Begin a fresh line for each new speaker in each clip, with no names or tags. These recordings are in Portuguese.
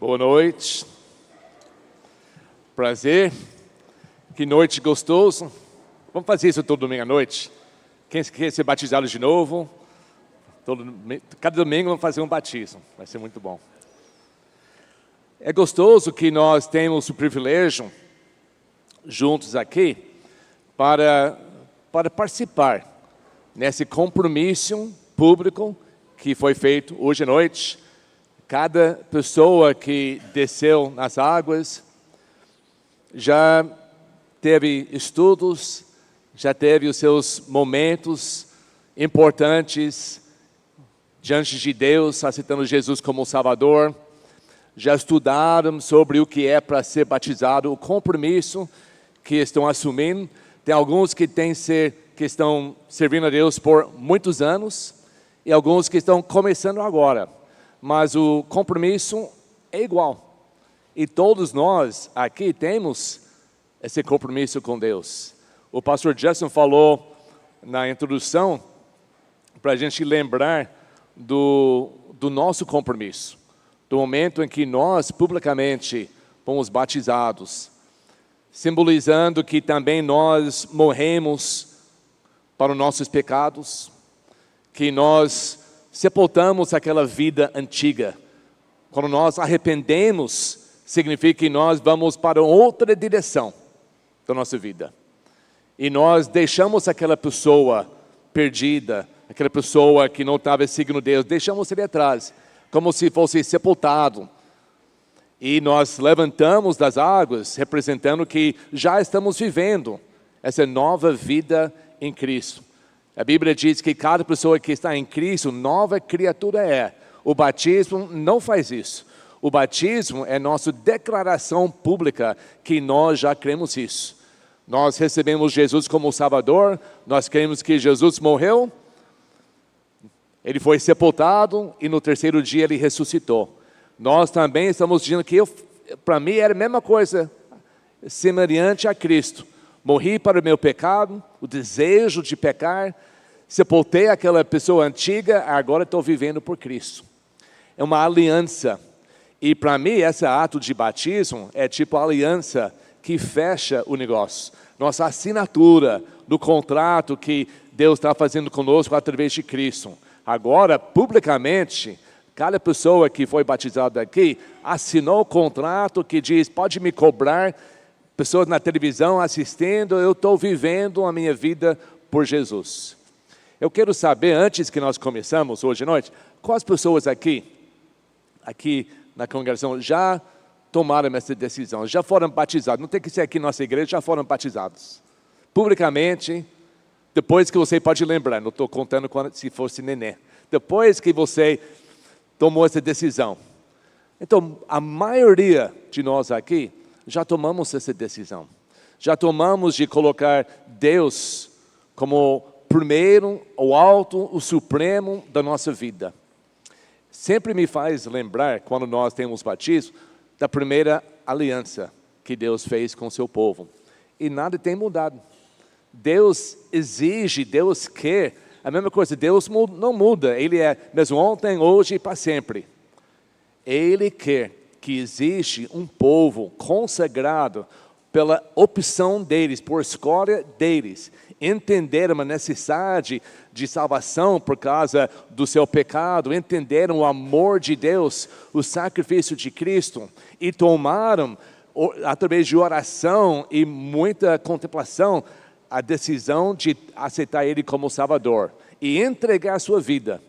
Boa noite. Prazer. Que noite gostoso. Vamos fazer isso todo domingo à noite. Quem quer ser batizado de novo? Cada domingo vamos fazer um batismo. Vai ser muito bom. É gostoso que nós temos o privilégio, juntos aqui, para participar nesse compromisso público que foi feito hoje à noite. Cada pessoa que desceu nas águas já teve estudos, já teve os seus momentos importantes diante de Deus, aceitando Jesus como Salvador. Já estudaram sobre o que é para ser batizado, o compromisso que estão assumindo. Tem alguns que estão servindo a Deus por muitos anos e alguns que estão começando agora. Mas o compromisso é igual. E todos nós aqui temos esse compromisso com Deus. O pastor Justin falou na introdução para a gente lembrar do nosso compromisso. Do momento em que nós publicamente fomos batizados. Simbolizando que também nós morremos para os nossos pecados. Que nós sepultamos aquela vida antiga. Quando nós arrependemos, significa que nós vamos para outra direção da nossa vida. E nós deixamos aquela pessoa perdida, aquela pessoa que não estava seguindo Deus, deixamos ele atrás, como se fosse sepultado. E nós levantamos das águas, representando que já estamos vivendo essa nova vida em Cristo. A Bíblia diz que cada pessoa que está em Cristo, nova criatura é. O batismo não faz isso. O batismo é nossa declaração pública que nós já cremos isso. Nós recebemos Jesus como Salvador, nós cremos que Jesus morreu, Ele foi sepultado e no terceiro dia Ele ressuscitou. Nós também estamos dizendo que para mim era a mesma coisa, semelhante a Cristo. Morri para o meu pecado, o desejo de pecar, sepultei aquela pessoa antiga, agora estou vivendo por Cristo. É uma aliança. E para mim, esse ato de batismo é tipo a aliança que fecha o negócio. Nossa assinatura do contrato que Deus está fazendo conosco através de Cristo. Agora, publicamente, cada pessoa que foi batizada aqui assinou o contrato que diz, pode me cobrar. Pessoas na televisão assistindo, eu estou vivendo a minha vida por Jesus. Eu quero saber, antes que nós começamos hoje à noite, quais pessoas aqui na congregação, já tomaram essa decisão, já foram batizados. Não tem que ser aqui na nossa igreja, já foram batizados. Publicamente, depois que você pode lembrar, não estou contando se fosse neném. Depois que você tomou essa decisão. Então, a maioria de nós aqui, já tomamos essa decisão. Já tomamos de colocar Deus como primeiro, o alto, o supremo da nossa vida. Sempre me faz lembrar, quando nós temos batismo, da primeira aliança que Deus fez com o seu povo. E nada tem mudado. Deus exige, Deus quer. A mesma coisa, Deus não muda. Ele é mesmo ontem, hoje e para sempre. Ele quer que existe um povo consagrado pela opção deles, por escolha deles, entenderam uma necessidade de salvação por causa do seu pecado, entenderam o amor de Deus, o sacrifício de Cristo, e tomaram, através de oração e muita contemplação, a decisão de aceitar Ele como Salvador, e entregar a sua vida.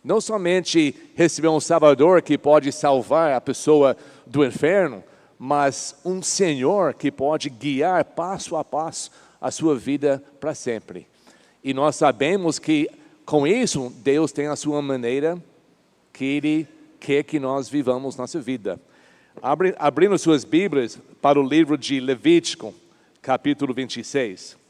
Não somente receber um Salvador que pode salvar a pessoa do inferno, mas um Senhor que pode guiar passo a passo a sua vida para sempre. E nós sabemos que com isso Deus tem a sua maneira que Ele quer que nós vivamos nossa vida. Abrindo suas Bíblias para o livro de Levítico, capítulo 26.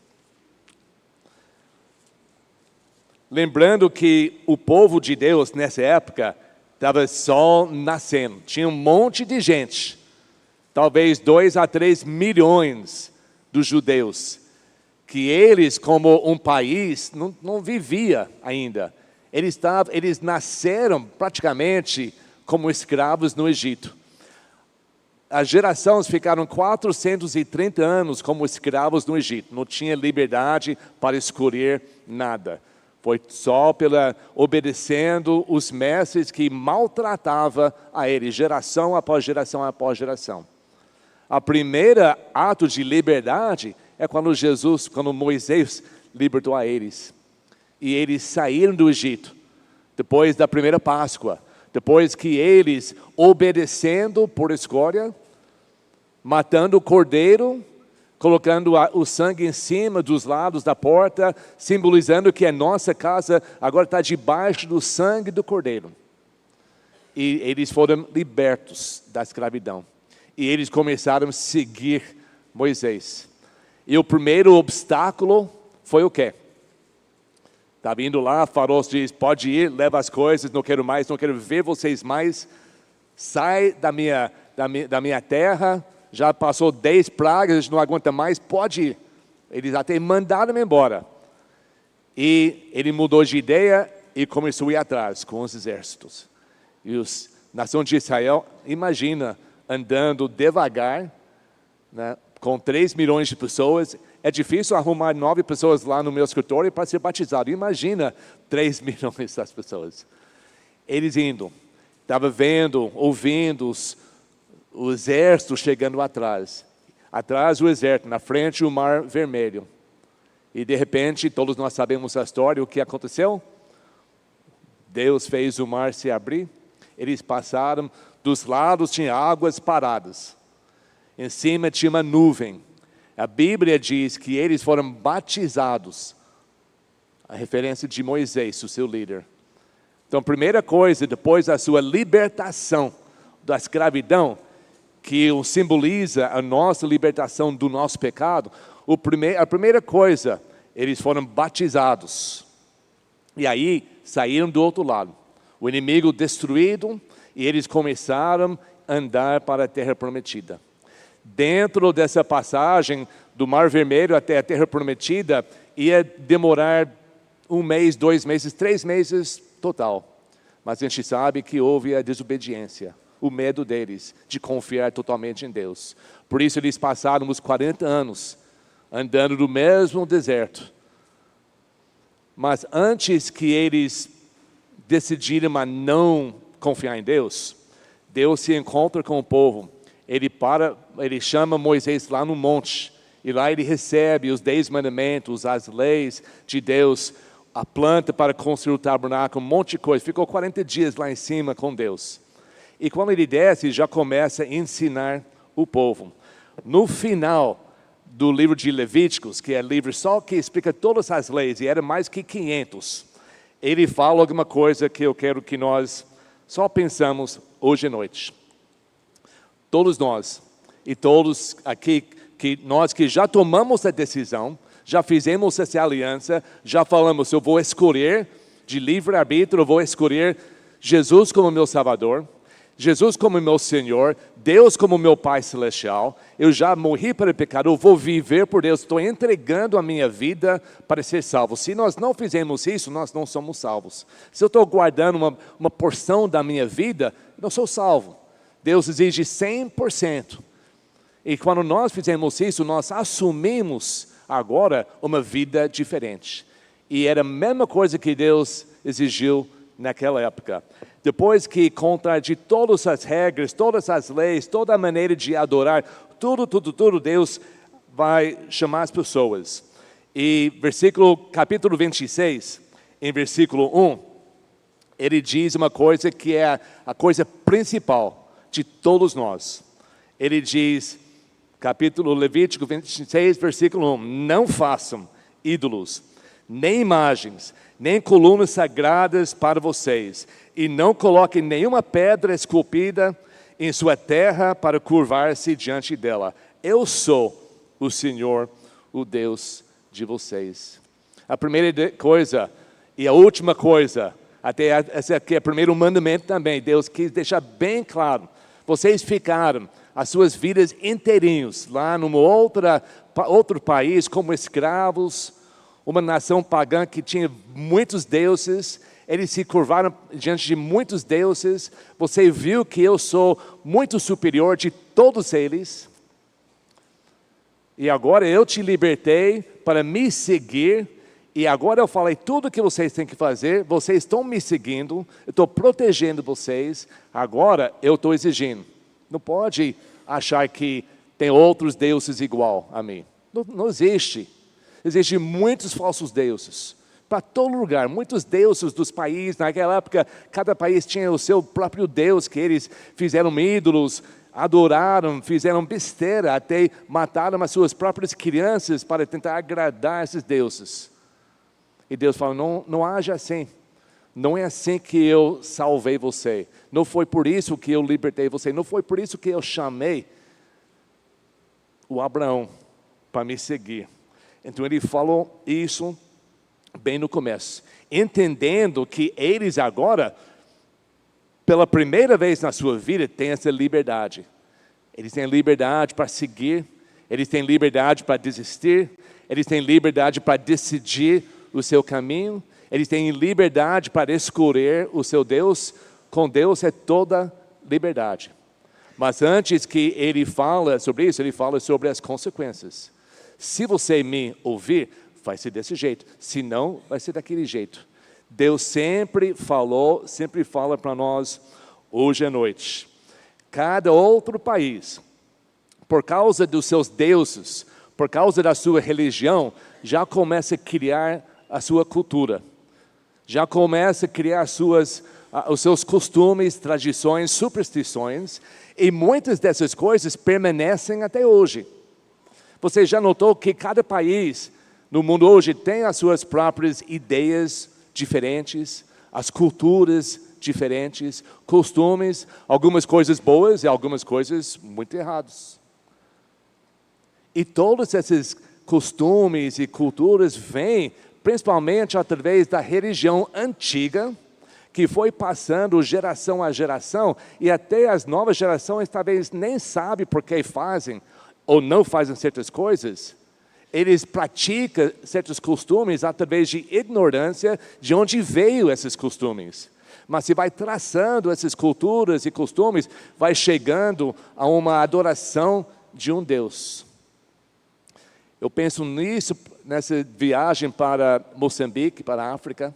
Lembrando que o povo de Deus nessa época estava só nascendo. Tinha um monte de gente. Talvez 2 a 3 milhões dos judeus. Que eles, como um país, não vivia ainda. Eles nasceram praticamente como escravos no Egito. as gerações ficaram 430 anos como escravos no Egito. Não tinha liberdade para escolher nada. Foi só obedecendo os mestres que maltratavam a eles, geração após geração após geração. A primeira ato de liberdade é quando Moisés libertou a eles. E eles saíram do Egito, depois da primeira Páscoa. Depois que eles, obedecendo por escolha, matando o cordeiro, colocando o sangue em cima dos lados da porta, simbolizando que a nossa casa agora está debaixo do sangue do cordeiro. E eles foram libertos da escravidão. E eles começaram a seguir Moisés. E o primeiro obstáculo foi o quê? Estava indo lá, Faraó diz, pode ir, leva as coisas, não quero mais, não quero ver vocês mais. Sai da minha terra, já passou 10 pragas, a gente não aguenta mais, pode ir. Eles até mandaram embora. E ele mudou de ideia e começou a ir atrás com os exércitos. E a nação de Israel, imagina, andando devagar, né, com 3 milhões de pessoas. É difícil arrumar 9 pessoas lá no meu escritório para ser batizado. Imagina 3 milhões das pessoas. Eles indo, estava vendo, ouvindo o exército chegando atrás. Atrás o exército, na frente o mar vermelho. E de repente, todos nós sabemos a história, o que aconteceu? Deus fez o mar se abrir. Eles passaram, dos lados tinha águas paradas. Em cima tinha uma nuvem. A Bíblia diz que eles foram batizados. A referência de Moisés, o seu líder. Então, a primeira coisa, depois da sua libertação da escravidão, que simboliza a nossa libertação do nosso pecado, a primeira coisa, eles foram batizados. E aí, saíram do outro lado. O inimigo destruído, e eles começaram a andar para a terra prometida. Dentro dessa passagem do Mar Vermelho até a Terra Prometida, ia demorar 1 mês, 2 meses, 3 meses total. Mas a gente sabe que houve a desobediência, o medo deles de confiar totalmente em Deus. Por isso eles passaram os 40 anos andando no mesmo deserto. Mas antes que eles decidirem a não confiar em Deus, Deus se encontra com o povo. Ele chama Moisés lá no monte, e lá ele recebe os 10 mandamentos, as leis de Deus, a planta para construir o tabernáculo, um monte de coisa. Ficou 40 dias lá em cima com Deus. E quando ele desce, já começa a ensinar o povo. No final do livro de Levíticos, que é livro só que explica todas as leis, e era mais que 500, ele fala alguma coisa que eu quero que nós só pensamos hoje à noite. Todos nós, e todos aqui, nós que já tomamos a decisão, já fizemos essa aliança, já falamos, eu vou escolher, de livre-arbítrio, eu vou escolher Jesus como meu Salvador, Jesus como meu Senhor, Deus como meu Pai Celestial, eu já morri para o pecado, eu vou viver por Deus, estou entregando a minha vida para ser salvo. Se nós não fizermos isso, nós não somos salvos. Se eu estou guardando uma porção da minha vida, eu não sou salvo. Deus exige 100%. E quando nós fizemos isso, nós assumimos agora uma vida diferente. E era a mesma coisa que Deus exigiu naquela época. Depois que contradiz todas as regras, todas as leis, toda a maneira de adorar, tudo, Deus vai chamar as pessoas. E capítulo 26, em versículo 1, ele diz uma coisa que é a coisa principal de todos nós. Ele diz, Levítico 26, versículo 1, não façam ídolos, nem imagens, nem colunas sagradas para vocês, e não coloquem nenhuma pedra esculpida em sua terra para curvar-se diante dela. Eu sou o Senhor, o Deus de vocês. A primeira coisa e a última coisa, até esse aqui é o primeiro mandamento também, Deus quis deixar bem claro. Vocês ficaram as suas vidas inteirinhos lá num outro país como escravos, uma nação pagã que tinha muitos deuses. eles se curvaram diante de muitos deuses. Você viu que eu sou muito superior de todos eles. E agora eu te libertei para me seguir. E agora eu falei tudo o que vocês têm que fazer. Vocês estão me seguindo. Eu estou protegendo vocês. Agora eu estou exigindo. Não pode achar que tem outros deuses igual a mim. Não existe. Existem muitos falsos deuses. Para todo lugar, muitos deuses dos países. Naquela época, cada país tinha o seu próprio Deus, que eles fizeram ídolos, adoraram, fizeram besteira, até mataram as suas próprias crianças para tentar agradar esses deuses. E Deus fala, não haja assim. Não é assim que eu salvei você. Não foi por isso que eu libertei você. Não foi por isso que eu chamei o Abraão para me seguir. Então ele falou isso bem no começo, entendendo que eles agora, pela primeira vez na sua vida, têm essa liberdade. Eles têm liberdade para seguir, eles têm liberdade para desistir, eles têm liberdade para decidir o seu caminho, eles têm liberdade para escolher o seu Deus. Com Deus é toda liberdade. Mas antes que ele fala sobre isso, ele fala sobre as consequências. Se você me ouvir, vai ser desse jeito. Se não, vai ser daquele jeito. Deus sempre falou, sempre fala para nós hoje à noite. Cada outro país, por causa dos seus deuses, por causa da sua religião, já começa a criar a sua cultura. Já começa a criar os seus costumes, tradições, superstições. E muitas dessas coisas permanecem até hoje. Você já notou que cada país no mundo hoje tem as suas próprias ideias diferentes, as culturas diferentes, costumes, algumas coisas boas e algumas coisas muito erradas. E todos esses costumes e culturas vêm principalmente através da religião antiga, que foi passando geração a geração, e até as novas gerações talvez nem sabem por que fazem ou não fazem certas coisas. Eles praticam certos costumes através de ignorância de onde veio esses costumes. Mas se vai traçando essas culturas e costumes, vai chegando a uma adoração de um Deus. Eu penso nisso, nessa viagem para Moçambique, para a África,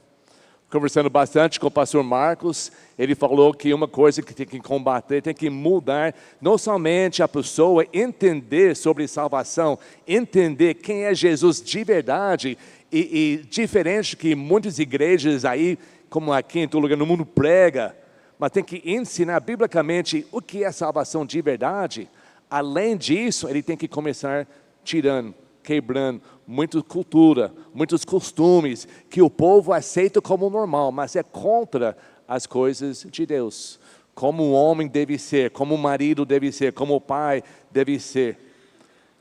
conversando bastante com o pastor Marcos. Ele falou que uma coisa que tem que combater, tem que mudar, não somente a pessoa entender sobre salvação, entender quem é Jesus de verdade, e diferente que muitas igrejas aí, como aqui em todo lugar no mundo prega, mas tem que ensinar biblicamente o que é salvação de verdade. Além disso, ele tem que começar tirando, quebrando muita cultura, muitos costumes que o povo aceita como normal, mas é contra as coisas de Deus. Como um homem deve ser, como um marido deve ser, como o pai deve ser.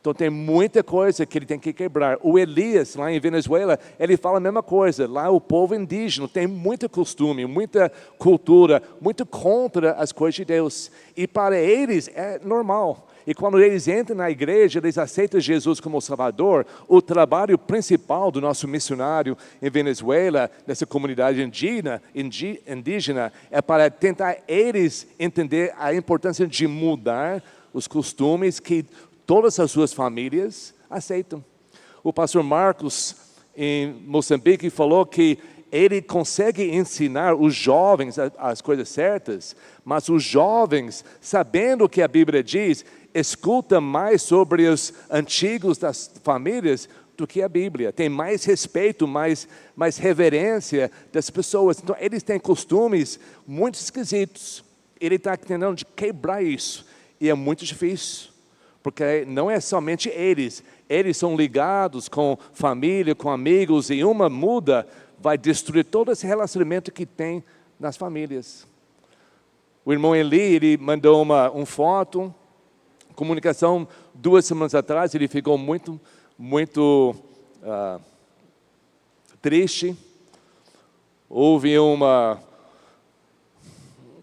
Então tem muita coisa que ele tem que quebrar. O Elias, lá em Venezuela, ele fala a mesma coisa. Lá o povo indígena tem muito costume, muita cultura, muito contra as coisas de Deus. E para eles é normal. E quando eles entram na igreja, eles aceitam Jesus como Salvador. O trabalho principal do nosso missionário em Venezuela, nessa comunidade indígena, é para tentar eles entender a importância de mudar os costumes que todas as suas famílias aceitam. O pastor Marcos, em Moçambique, falou que ele consegue ensinar os jovens as coisas certas, mas os jovens, sabendo o que a Bíblia diz, escuta mais sobre os antigos das famílias do que a Bíblia. Tem mais respeito, mais reverência das pessoas. Então, eles têm costumes muito esquisitos. Ele está tentando quebrar isso. E é muito difícil. Porque não é somente eles são ligados com família, com amigos, e uma muda, vai destruir todo esse relacionamento que tem nas famílias. O irmão Eli, ele mandou uma foto, comunicação 2 semanas atrás, ele ficou muito triste. Houve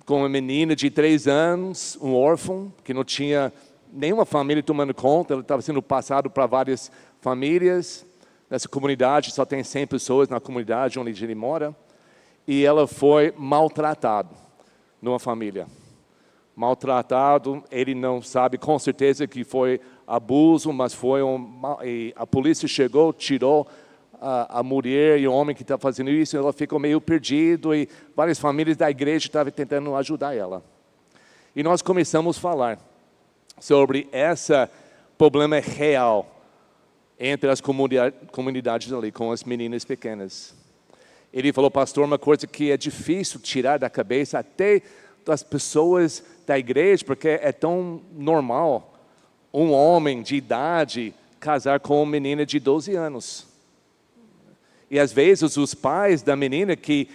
com uma menina de 3 anos, um órfão, que não tinha nenhuma família tomando conta, ele estava sendo passado para várias famílias. Nessa comunidade, só tem 100 pessoas na comunidade onde ele mora. e ela foi maltratada numa família. Maltratado, ele não sabe com certeza que foi abuso, mas foi e a polícia chegou, tirou a mulher e o homem que está fazendo isso, ela ficou meio perdido e várias famílias da igreja estavam tentando ajudar ela. E nós começamos a falar sobre esse problema real entre as comunidades ali, com as meninas pequenas. Ele falou, pastor, uma coisa que é difícil tirar da cabeça até das pessoas da igreja, porque é tão normal um homem de idade casar com uma menina de 12 anos. E às vezes os pais da menina que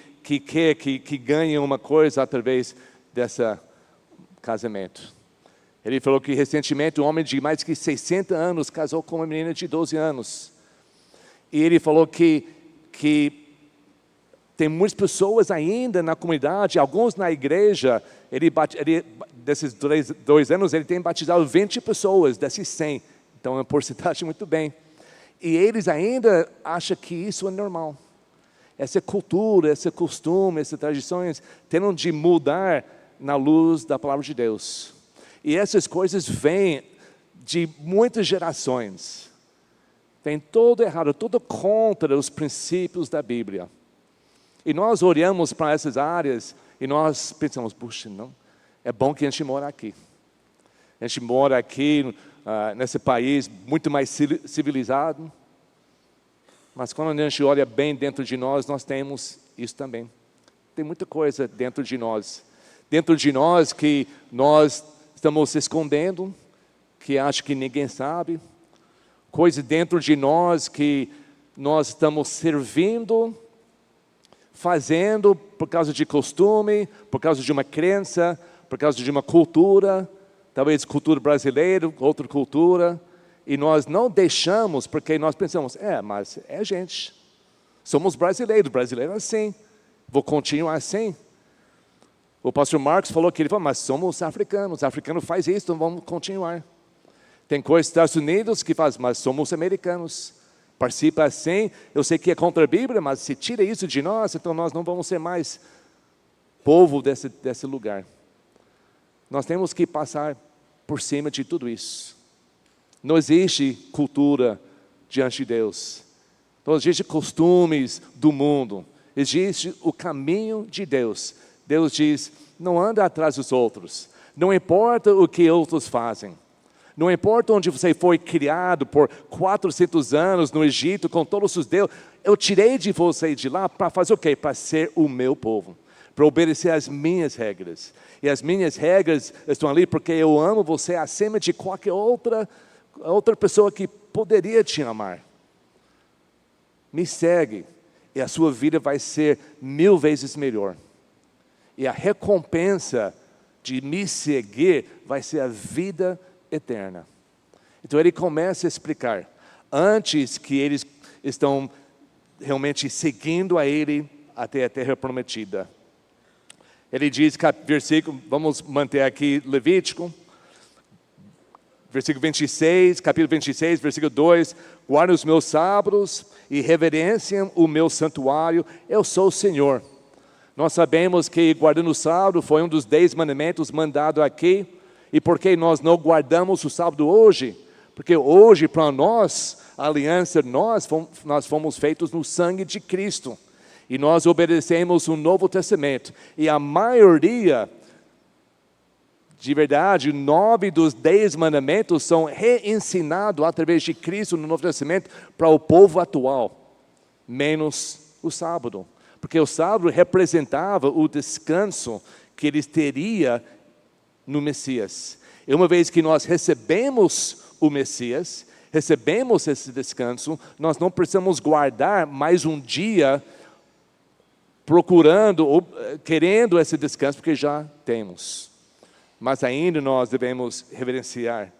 ganham uma coisa através desse casamento. Ele falou que recentemente um homem de mais de 60 anos casou com uma menina de 12 anos. E ele falou que tem muitas pessoas ainda na comunidade, alguns na igreja, desses 2 anos, ele tem batizado 20 pessoas, desses 100. Então é uma porcentagem muito bem. E eles ainda acham que isso é normal. Essa cultura, esse costume, essas tradições, tendem de mudar na luz da palavra de Deus. E essas coisas vêm de muitas gerações. Vem todo errado, tudo contra os princípios da Bíblia. E nós olhamos para essas áreas e nós pensamos, puxa, não, é bom que a gente mora aqui. A gente mora aqui nesse país muito mais civilizado. Mas quando a gente olha bem dentro de nós, nós temos isso também. Tem muita coisa dentro de nós. Dentro de nós que nós estamos escondendo, que acha que ninguém sabe. Coisa dentro de nós que nós estamos servindo, fazendo por causa de costume, por causa de uma crença, por causa de uma cultura, talvez cultura brasileira, outra cultura, e nós não deixamos, porque nós pensamos, mas é gente, somos brasileiros é assim, vou continuar assim. O pastor Marcos falou que ele falou, mas somos africanos faz isso, então vamos continuar. Tem coisas nos Estados Unidos que faz, mas somos americanos. Participa assim, eu sei que é contra a Bíblia, mas se tira isso de nós, então nós não vamos ser mais povo desse lugar. Nós temos que passar por cima de tudo isso. Não existe cultura diante de Deus. Não existe costumes do mundo. Existe o caminho de Deus. Deus diz, não anda atrás dos outros. Não importa o que outros fazem. Não importa onde você foi criado por 400 anos no Egito com todos os deuses. Eu tirei de você de lá para fazer o quê? Para ser o meu povo. Para obedecer às minhas regras. E as minhas regras estão ali porque eu amo você acima de qualquer outra pessoa que poderia te amar. Me segue e a sua vida vai ser 1000 vezes melhor. E a recompensa de me seguir vai ser a vida eterna. Então ele começa a explicar, antes que eles estão realmente seguindo a ele até a terra prometida. Ele diz, versículo, vamos manter aqui Levítico, versículo 26, capítulo 26, versículo 2, guardem os meus sábados e reverenciem o meu santuário, eu sou o Senhor. Nós sabemos que guardando o sábado foi um dos 10 mandamentos mandado aqui. E por que nós não guardamos o sábado hoje? Porque hoje para nós, a aliança, nós fomos feitos no sangue de Cristo. E nós obedecemos o Novo Testamento. E a maioria, de verdade, 9 dos 10 mandamentos são reensinados através de Cristo no Novo Testamento para o povo atual. Menos o sábado. Porque o sábado representava o descanso que eles teriam no Messias. E uma vez que nós recebemos o Messias, recebemos esse descanso, nós não precisamos guardar mais um dia procurando ou querendo esse descanso, porque já temos. Mas ainda nós devemos reverenciar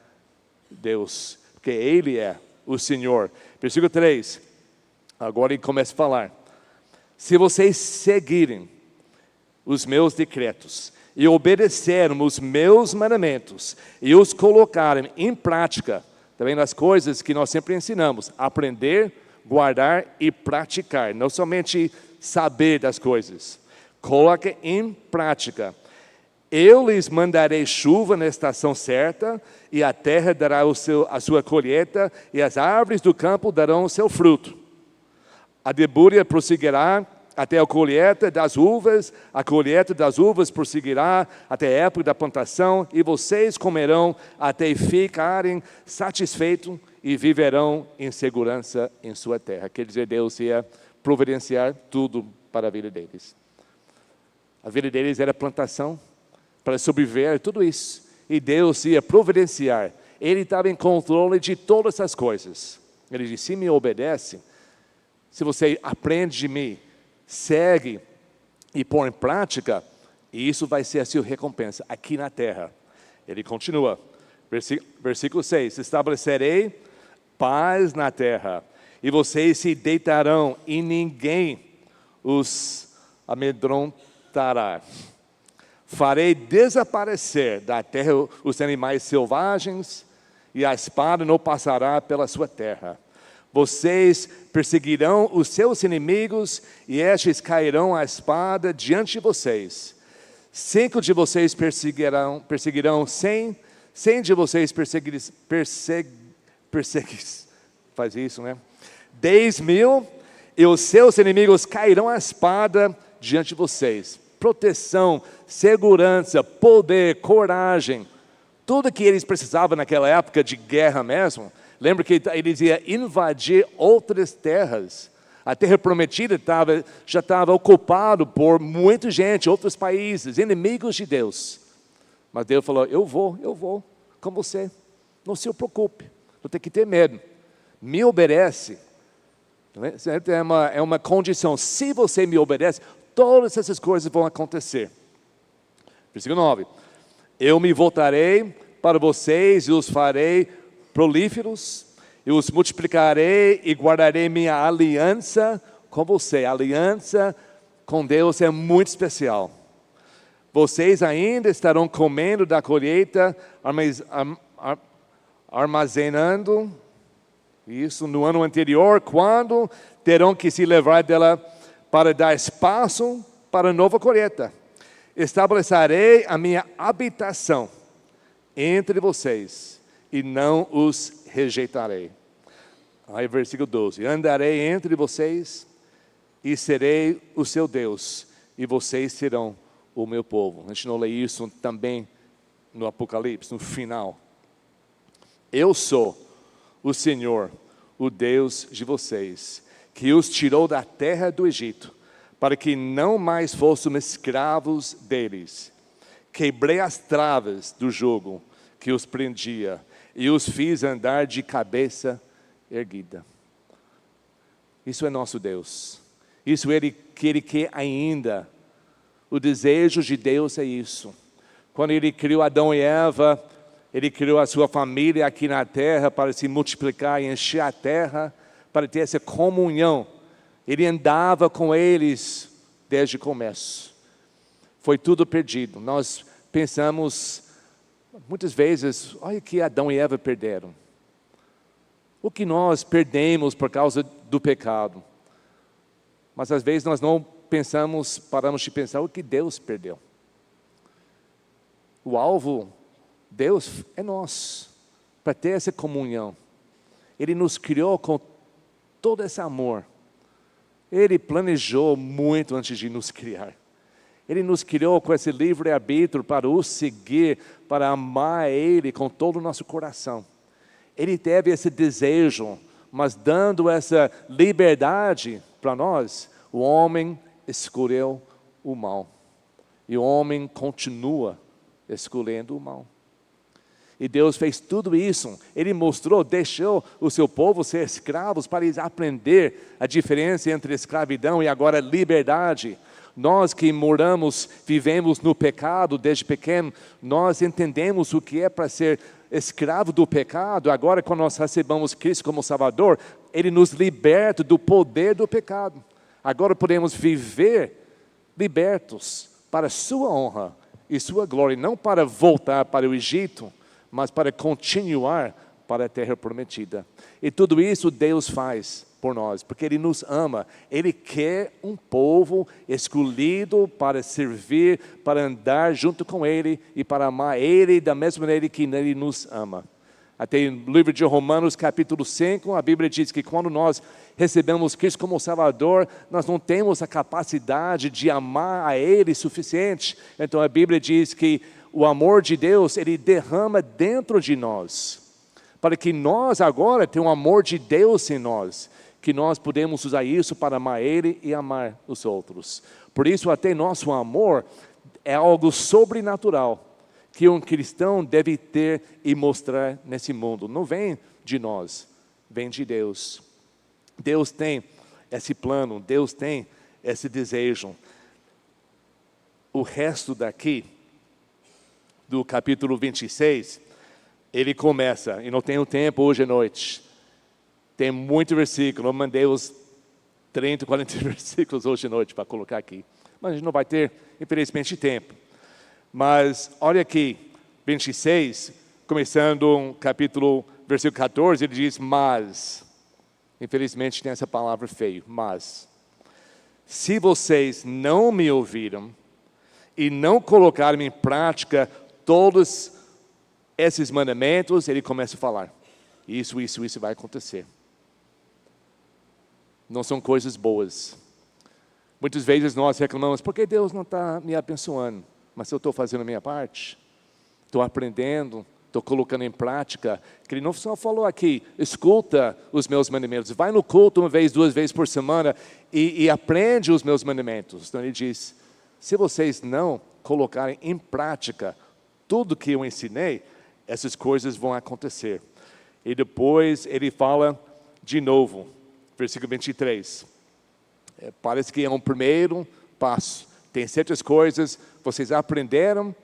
Deus, porque Ele é o Senhor. Versículo 3, agora ele começa a falar. Se vocês seguirem os meus decretos e obedecerem os meus mandamentos e os colocarem em prática, também nas coisas que nós sempre ensinamos, aprender, guardar e praticar, não somente
saber das coisas. Coloque em prática. Eu lhes mandarei chuva na estação certa, e a terra dará a sua colheita, e as árvores do campo darão o seu fruto. A debúria prosseguirá até a colheita das uvas prosseguirá até a época da plantação, e vocês comerão até ficarem satisfeitos e viverão em segurança em sua terra. Quer dizer, Deus ia providenciar tudo para a vida deles. A vida deles era plantação, para sobreviver, tudo isso. E Deus ia providenciar. Ele estava em controle de todas essas coisas. Ele disse, se me obedece, se você aprende de mim, segue e põe em prática, isso vai ser a sua recompensa aqui na terra. Ele continua, versículo 6, estabelecerei paz na terra, e vocês se deitarão, e ninguém os amedrontará. Farei desaparecer da terra os animais selvagens, e a espada não passará pela sua terra. Vocês perseguirão os seus inimigos, e estes cairão à espada diante de vocês. 5 de vocês perseguirão 100 de vocês faz isso, né? 10.000, e os seus inimigos cairão à espada diante de vocês. Proteção, segurança, poder, coragem, tudo que eles precisavam naquela época de guerra mesmo. Lembra que ele dizia invadir outras terras. A terra prometida já estava ocupada por muita gente, outros países, inimigos de Deus. Mas Deus falou, eu vou com você, não se preocupe, não tem que ter medo, me obedece. É uma condição, se você me obedece, todas essas coisas vão acontecer. Versículo 9. Eu me voltarei para vocês e os farei prolíferos, e os multiplicarei e guardarei minha aliança com você. A aliança com Deus é muito especial. Vocês ainda estarão comendo da colheita, armazenando isso no ano anterior, quando terão que se livrar dela para dar espaço para nova colheita. Estabelecerei a minha habitação entre vocês e não os rejeitarei. Aí versículo 12. Andarei entre vocês e serei o seu Deus, e vocês serão o meu povo. A gente não lê isso também no Apocalipse, no final. Eu sou o Senhor, o Deus de vocês, que os tirou da terra do Egito, para que não mais fossem escravos deles. Quebrei as travas do jugo que os prendia, e os fiz andar de cabeça erguida. Isso é nosso Deus. Isso Ele quer ainda. O desejo de Deus é isso. Quando Ele criou Adão e Eva, Ele criou a sua família aqui na terra para se multiplicar e encher a terra, para ter essa comunhão. Ele andava com eles desde o começo. Foi tudo perdido. Nós pensamos, muitas vezes, olha o que Adão e Eva perderam. O que nós perdemos por causa do pecado. Mas às vezes nós não paramos de pensar o que Deus perdeu. O alvo, Deus é nós, para ter essa comunhão. Ele nos criou com todo esse amor. Ele planejou muito antes de nos criar. Ele nos criou com esse livre-arbítrio para o seguir, para amar Ele com todo o nosso coração. Ele teve esse desejo, mas dando essa liberdade para nós, o homem escolheu o mal. E o homem continua escolhendo o mal. E Deus fez tudo isso. Ele mostrou, deixou o seu povo ser escravos para eles aprender a diferença entre escravidão e agora liberdade. Nós que vivemos no pecado desde pequeno, nós entendemos o que é para ser escravo do pecado. Agora, quando nós recebemos Cristo como Salvador, Ele nos liberta do poder do pecado. Agora podemos viver libertos para sua honra e sua glória, não para voltar para o Egito, mas para continuar para a terra prometida. E tudo isso Deus faz por nós, porque Ele nos ama. Ele quer um povo escolhido para servir, para andar junto com Ele e para amar Ele da mesma maneira que Ele nos ama. Até no livro de Romanos, capítulo 5, a Bíblia diz que quando nós recebemos Cristo como Salvador, nós não temos a capacidade de amar a Ele suficiente. Então a Bíblia diz que o amor de Deus, Ele derrama dentro de nós, para que nós agora tenhamos o amor de Deus em nós, que nós podemos usar isso para amar Ele e amar os outros. Por isso até nosso amor é algo sobrenatural, que um cristão deve ter e mostrar nesse mundo. Não vem de nós, vem de Deus. Deus tem esse plano, Deus tem esse desejo. O resto daqui, do capítulo 26, ele começa, e não tenho tempo hoje à noite, tem muito versículo, eu mandei os 30, 40 versículos hoje à noite para colocar aqui, mas a gente não vai ter, infelizmente, tempo. Mas olha aqui, 26, começando um capítulo, versículo 14, ele diz, mas, infelizmente tem essa palavra feio, mas, se vocês não me ouviram e não colocaram em prática todos esses mandamentos, ele começa a falar, isso vai acontecer. Não são coisas boas. Muitas vezes nós reclamamos, por que Deus não está me abençoando? Mas eu estou fazendo a minha parte, estou aprendendo, estou colocando em prática, que Ele não só falou aqui, escuta os meus mandamentos, vai no culto 1 vez, 2 vezes por semana e aprende os meus mandamentos. Então Ele diz, se vocês não colocarem em prática tudo que eu ensinei, essas coisas vão acontecer. E depois Ele fala de novo, versículo 23, parece que é um primeiro passo, tem certas coisas, vocês aprenderam,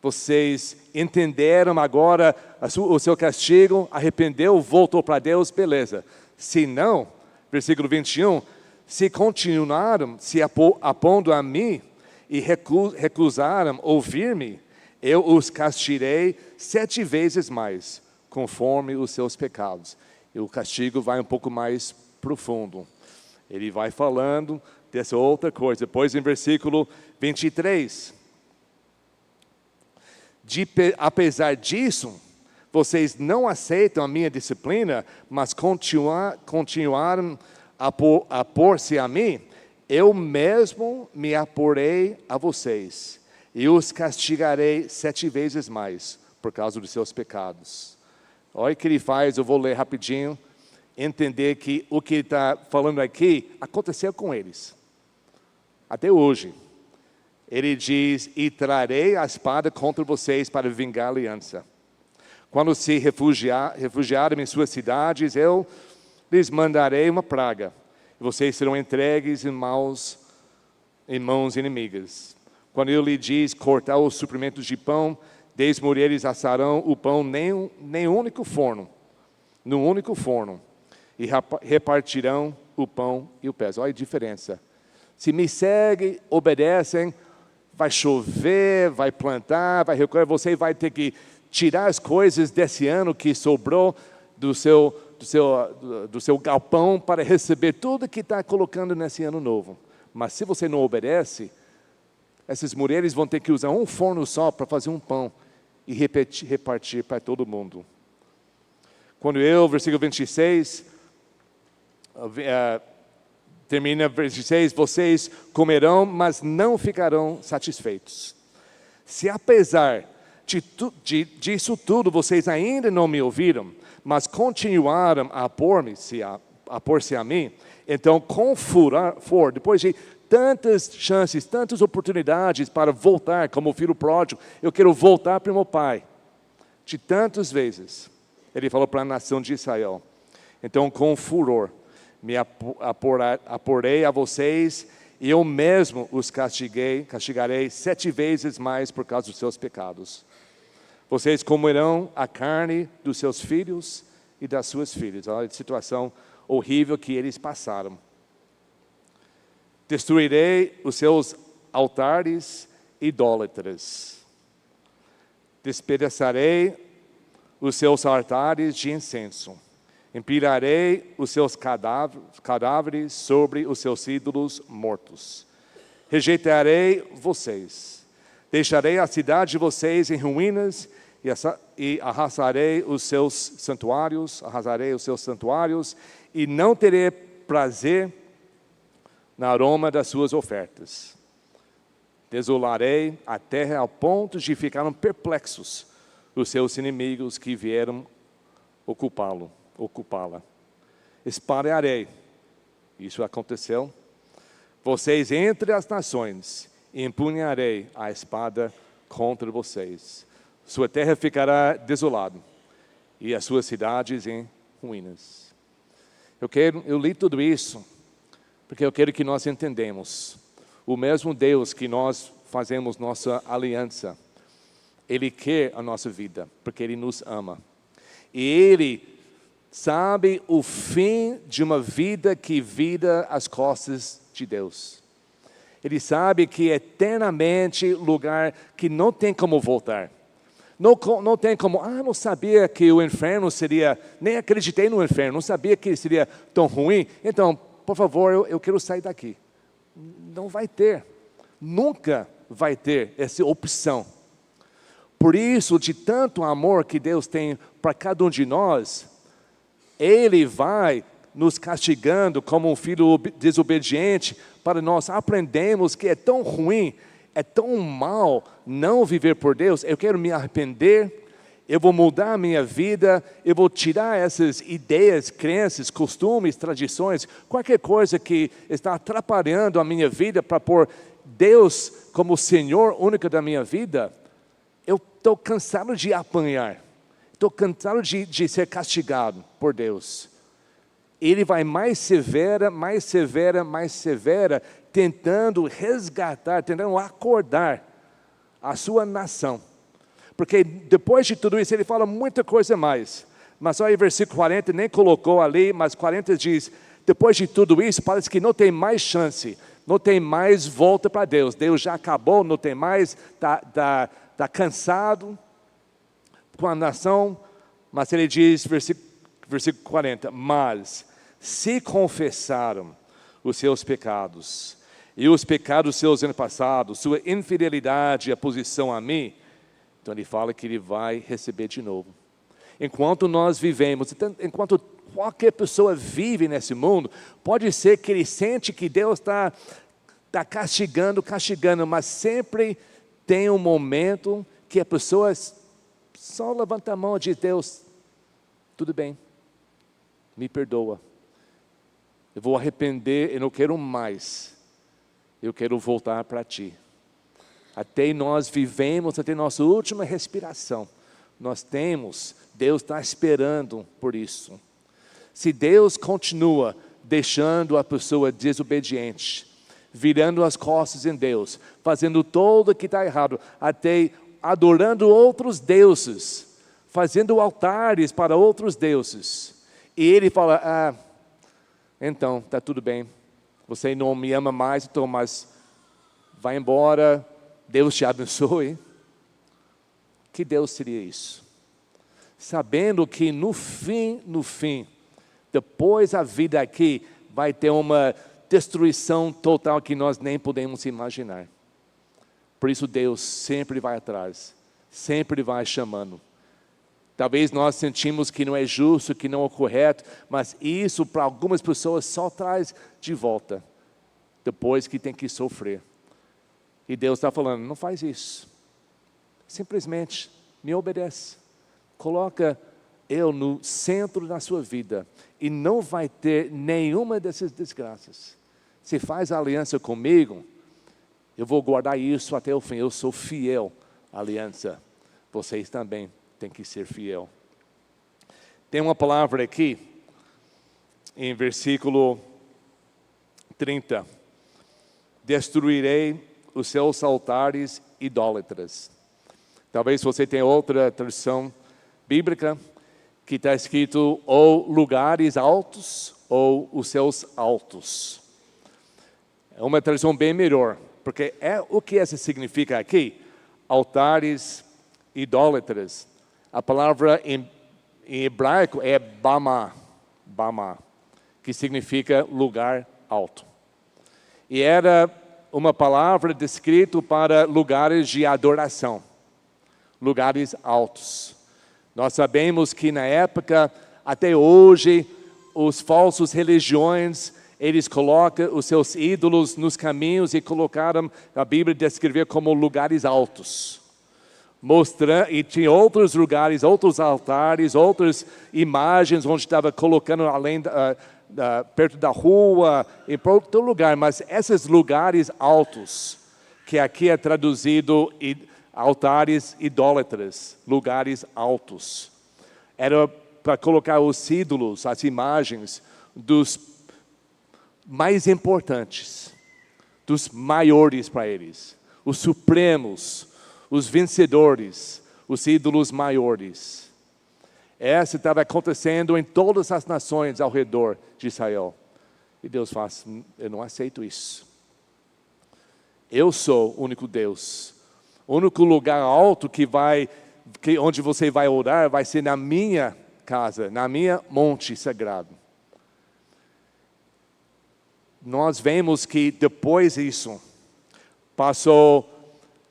vocês entenderam agora o seu castigo, arrependeu, voltou para Deus, beleza. Se não, versículo 21, se continuaram se apondo a mim e recusaram ouvir-me, eu os castigarei 7 vezes mais, conforme os seus pecados. E o castigo vai um pouco mais profundo. Ele vai falando dessa outra coisa. Depois em versículo 23, apesar disso, vocês não aceitam a minha disciplina, mas continuaram a pôr-se a mim, eu mesmo me aporei a vocês, e os castigarei 7 vezes mais, por causa dos seus pecados. Olha o que ele faz, eu vou ler rapidinho, entender que o que ele está falando aqui, aconteceu com eles, até hoje. Ele diz, e trarei a espada contra vocês para vingar a aliança. Quando se refugiarem em suas cidades, eu lhes mandarei uma praga, e vocês serão entregues em mãos inimigas. Quando eu lhe diz cortar os suprimentos de pão, 10 mulheres assarão o pão no único forno, e repartirão o pão e o pés. Olha a diferença. Se me seguem, obedecem, vai chover, vai plantar, vai recolher, você vai ter que tirar as coisas desse ano que sobrou do seu galpão para receber tudo que está colocando nesse ano novo. Mas se você não obedece, essas mulheres vão ter que usar um forno só para fazer um pão e repartir para todo mundo. Quando versículo 26, termina 26, vocês comerão, mas não ficarão satisfeitos. Se apesar disso tudo, vocês ainda não me ouviram, mas continuaram a pôr-se a mim, então com furor, depois de tantas chances, tantas oportunidades para voltar, como o filho pródigo, eu quero voltar para o meu pai, de tantas vezes, ele falou para a nação de Israel, então com furor, me aporei a vocês, e eu mesmo os castigarei 7 vezes mais por causa dos seus pecados. Vocês comerão a carne dos seus filhos e das suas filhas. Olha a situação horrível que eles passaram. Destruirei os seus altares idólatras. Despedaçarei os seus altares de incenso. Empilharei os seus cadáveres sobre os seus ídolos mortos. Rejeitarei vocês. Deixarei a cidade de vocês em ruínas e arrasarei os seus santuários, e não terei prazer no aroma das suas ofertas. Desolarei a terra ao ponto de ficarem perplexos os seus inimigos que vieram ocupá-la. Espalharei, isso aconteceu, vocês entre as nações, e empunharei a espada contra vocês. Sua terra ficará desolada, e as suas cidades em ruínas. Eu li tudo isso, porque eu quero que nós entendamos, o mesmo Deus que nós fazemos nossa aliança, Ele quer a nossa vida, porque Ele nos ama. E Ele sabe o fim de uma vida que vira às costas de Deus. Ele sabe que eternamente lugar que não tem como voltar. Não tem como, não sabia que o inferno seria, nem acreditei no inferno, não sabia que seria tão ruim. Então, por favor, eu quero sair daqui. Não vai ter, nunca vai ter essa opção. Por isso, de tanto amor que Deus tem para cada um de nós, Ele vai nos castigando como um filho desobediente, para nós aprendermos que é tão ruim, é tão mal não viver por Deus. Eu quero me arrepender, eu vou mudar a minha vida, eu vou tirar essas ideias, crenças, costumes, tradições, qualquer coisa que está atrapalhando a minha vida para pôr Deus como Senhor único da minha vida. Eu estou cansado de apanhar, estou cansado de ser castigado por Deus. Ele vai mais severa, tentando resgatar, tentando acordar a sua nação. Porque depois de tudo isso, ele fala muita coisa mais. Mas olha, versículo 40, nem colocou ali, mas 40 diz, depois de tudo isso, parece que não tem mais chance, não tem mais volta para Deus. Deus já acabou, não tem mais, está cansado com a nação. Mas ele diz, versículo 40, mas se confessaram os seus pecados, e os pecados seus antepassados, sua infidelidade e a posição a mim, então ele fala que ele vai receber de novo. Enquanto nós vivemos, enquanto qualquer pessoa vive nesse mundo, pode ser que ele sente que Deus está castigando, mas sempre tem um momento que a pessoa só levanta a mão e diz, Deus, tudo bem, me perdoa. Eu vou arrepender, eu não quero mais. Eu quero voltar para Ti. Até nós vivemos, até nossa última respiração, nós temos, Deus está esperando por isso. Se Deus continua deixando a pessoa desobediente, virando as costas em Deus, fazendo tudo o que está errado, até adorando outros deuses, fazendo altares para outros deuses, e Ele fala, então, está tudo bem, você não me ama mais, então, mas vai embora, Deus te abençoe. Que Deus seria isso? Sabendo que no fim, depois a vida aqui vai ter uma destruição total que nós nem podemos imaginar. Por isso Deus sempre vai atrás, sempre vai chamando. Talvez nós sentimos que não é justo, que não é correto, mas isso para algumas pessoas só traz de volta, depois que tem que sofrer. E Deus está falando, não faz isso. Simplesmente me obedece. Coloca eu no centro da sua vida e não vai ter nenhuma dessas desgraças. Se faz aliança comigo, eu vou guardar isso até o fim. Eu sou fiel à aliança. Vocês também têm que ser fiel. Tem uma palavra aqui, em versículo 30. Destruirei os seus altares idólatras. Talvez você tenha outra tradução bíblica, que está escrito ou lugares altos, ou os seus altos. É uma tradução bem melhor, porque o que essa significa aqui, altares idólatras. A palavra em hebraico é Bama, que significa lugar alto. E era uma palavra descrita para lugares de adoração, lugares altos. Nós sabemos que na época, até hoje, os falsos religiões, eles colocam os seus ídolos nos caminhos e colocaram, a Bíblia descreveu como lugares altos. E tinha outros lugares, outros altares, outras imagens onde estava colocando além perto da rua, em outro lugar. Mas esses lugares altos, que aqui é traduzido altares idólatras, lugares altos, era para colocar os ídolos, as imagens dos mais importantes, dos maiores para eles, os supremos, os vencedores, os ídolos maiores. Essa estava acontecendo em todas as nações ao redor de Israel. E Deus fala, eu não aceito isso. Eu sou o único Deus. O único lugar alto onde você vai orar vai ser na minha casa, na minha monte sagrado. Nós vemos que depois disso,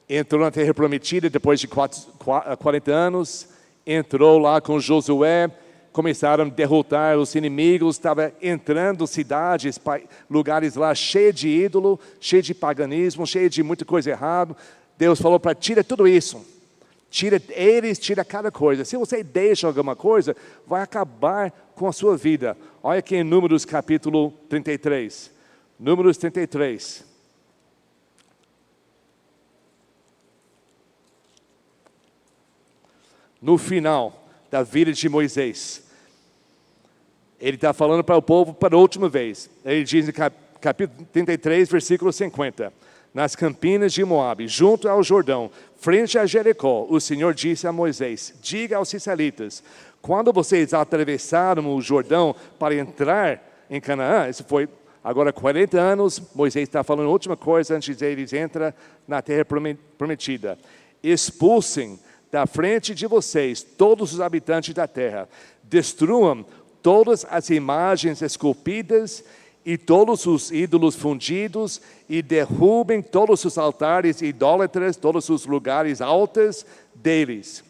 entrou na terra prometida depois de 40 anos, entrou lá com Josué, começaram a derrotar os inimigos, estava entrando cidades, lugares lá cheios de ídolo, cheio de paganismo, cheio de muita coisa errada. Deus falou para tira tudo isso, tira cada coisa. Se você deixa alguma coisa, vai acabar com a sua vida. Olha aqui em Números capítulo 33. Números 33. No final da vida de Moisés, ele está falando para o povo para a última vez. Ele diz no capítulo 33, versículo 50. Nas campinas de Moabe, junto ao Jordão, frente a Jericó, o Senhor disse a Moisés, diga aos israelitas, quando vocês atravessaram o Jordão para entrar em Canaã, isso foi agora 40 anos, Moisés está falando a última coisa antes de eles entrar na terra prometida. Expulsem da frente de vocês todos os habitantes da terra, destruam todas as imagens esculpidas e todos os ídolos fundidos e derrubem todos os altares idólatras, todos os lugares altos deles.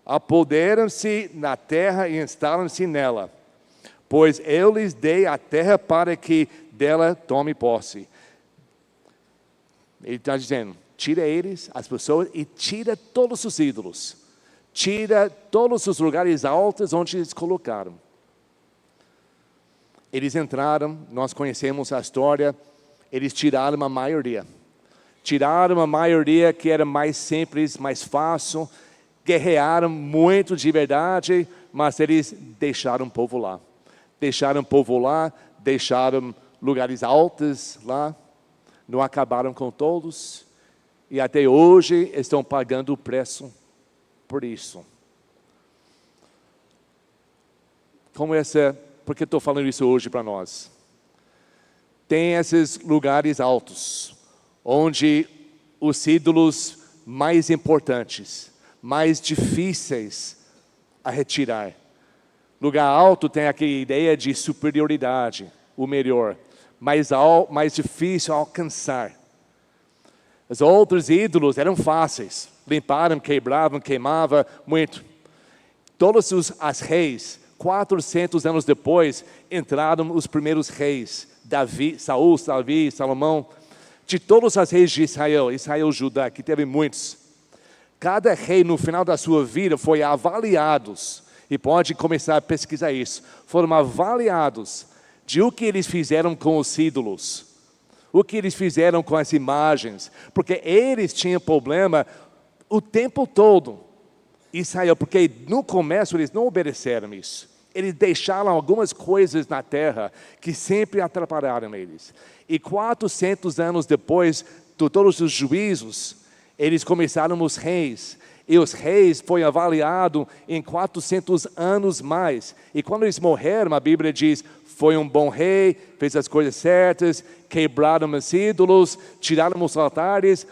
Apoderam-se na terra e instalam-se nela, pois eu lhes dei a terra para que dela tome posse. Ele está dizendo, tira eles, as pessoas, e tira todos os ídolos. Tira todos os lugares altos onde eles colocaram. Eles entraram, nós conhecemos a história, eles tiraram a maioria. Tiraram a maioria que era mais simples, mais fácil, guerrearam muito de verdade, mas eles deixaram o povo lá. Deixaram o povo lá, deixaram lugares altos lá, não acabaram com todos. E até hoje estão pagando o preço por isso. Por que estou falando isso hoje para nós? Tem esses lugares altos, onde os ídolos mais importantes, mais difíceis a retirar. Lugar alto tem aquela ideia de superioridade, o melhor, mais difícil a alcançar. Os outros ídolos eram fáceis, limparam, quebravam, queimavam muito. Todos as reis, 400 anos depois, entraram os primeiros reis, Saul, Davi, Salomão, de todos os reis de Israel, Judá, que teve muitos. Cada rei no final da sua vida foi avaliados, e pode começar a pesquisar isso, foram avaliados de o que eles fizeram com os ídolos, o que eles fizeram com as imagens, porque eles tinham problema o tempo todo, Israel, porque no começo eles não obedeceram isso. Eles deixaram algumas coisas na terra que sempre atrapalharam eles. E 400 anos depois de todos os juízos, eles começaram os reis. E os reis foi avaliado em 400 anos mais. E quando eles morreram, a Bíblia diz, foi um bom rei, fez as coisas certas, quebraram os ídolos, tiraram os altares,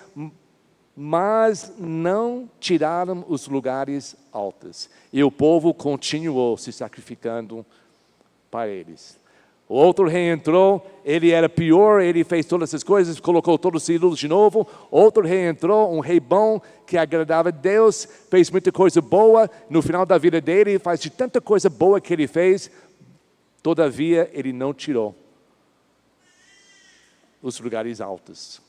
mas não tiraram os lugares altos. E o povo continuou se sacrificando para eles. O outro rei entrou, ele era pior, ele fez todas essas coisas, colocou todos os ídolos de novo. Outro rei entrou, um rei bom, que agradava a Deus, fez muita coisa boa. No final da vida dele, faz de tanta coisa boa que ele fez, todavia ele não tirou os lugares altos.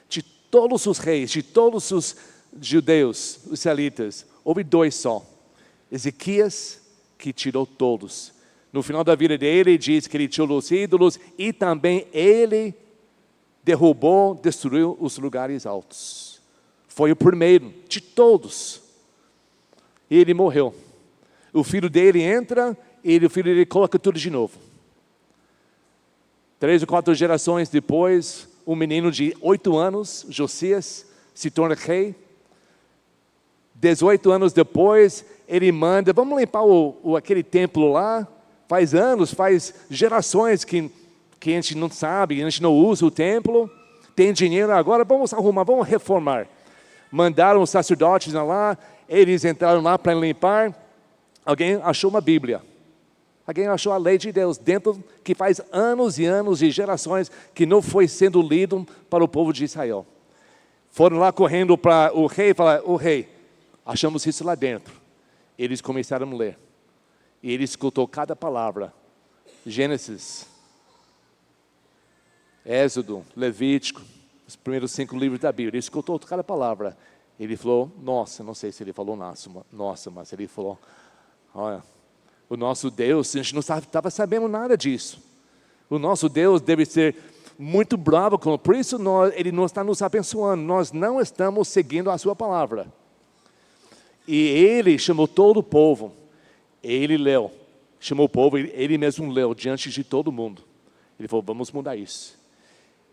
De todos os reis, de todos os judeus, os israelitas, houve 2 só. Ezequias, que tirou todos. No final da vida dele, diz que ele tirou os ídolos e também ele derrubou, destruiu os lugares altos. Foi o primeiro de todos. E ele morreu. O filho dele entra e o filho dele coloca tudo de novo. 3 ou 4 gerações depois, um menino de 8 anos, Josias, se torna rei. 18 anos depois, ele manda, vamos limpar aquele templo lá. Faz anos, faz gerações que a gente não sabe, a gente não usa o templo. Tem dinheiro agora, vamos arrumar, vamos reformar. Mandaram os sacerdotes lá, eles entraram lá para limpar. Alguém achou uma Bíblia. Alguém achou a lei de Deus dentro, que faz anos e anos e gerações que não foi sendo lido para o povo de Israel. Foram lá correndo para o rei e falaram, o rei, achamos isso lá dentro. Eles começaram a ler. E ele escutou cada palavra. Gênesis, Êxodo, Levítico, os primeiros 5 livros da Bíblia. Ele escutou cada palavra. Ele falou, nossa, não sei se ele falou nossa, mas ele falou, olha, o nosso Deus, a gente não estava sabendo nada disso. O nosso Deus deve ser muito bravo, por isso Ele não está nos abençoando. Nós não estamos seguindo a sua palavra. E ele chamou todo o povo. Ele leu, chamou o povo, ele mesmo leu diante de todo mundo. Ele falou, vamos mudar isso.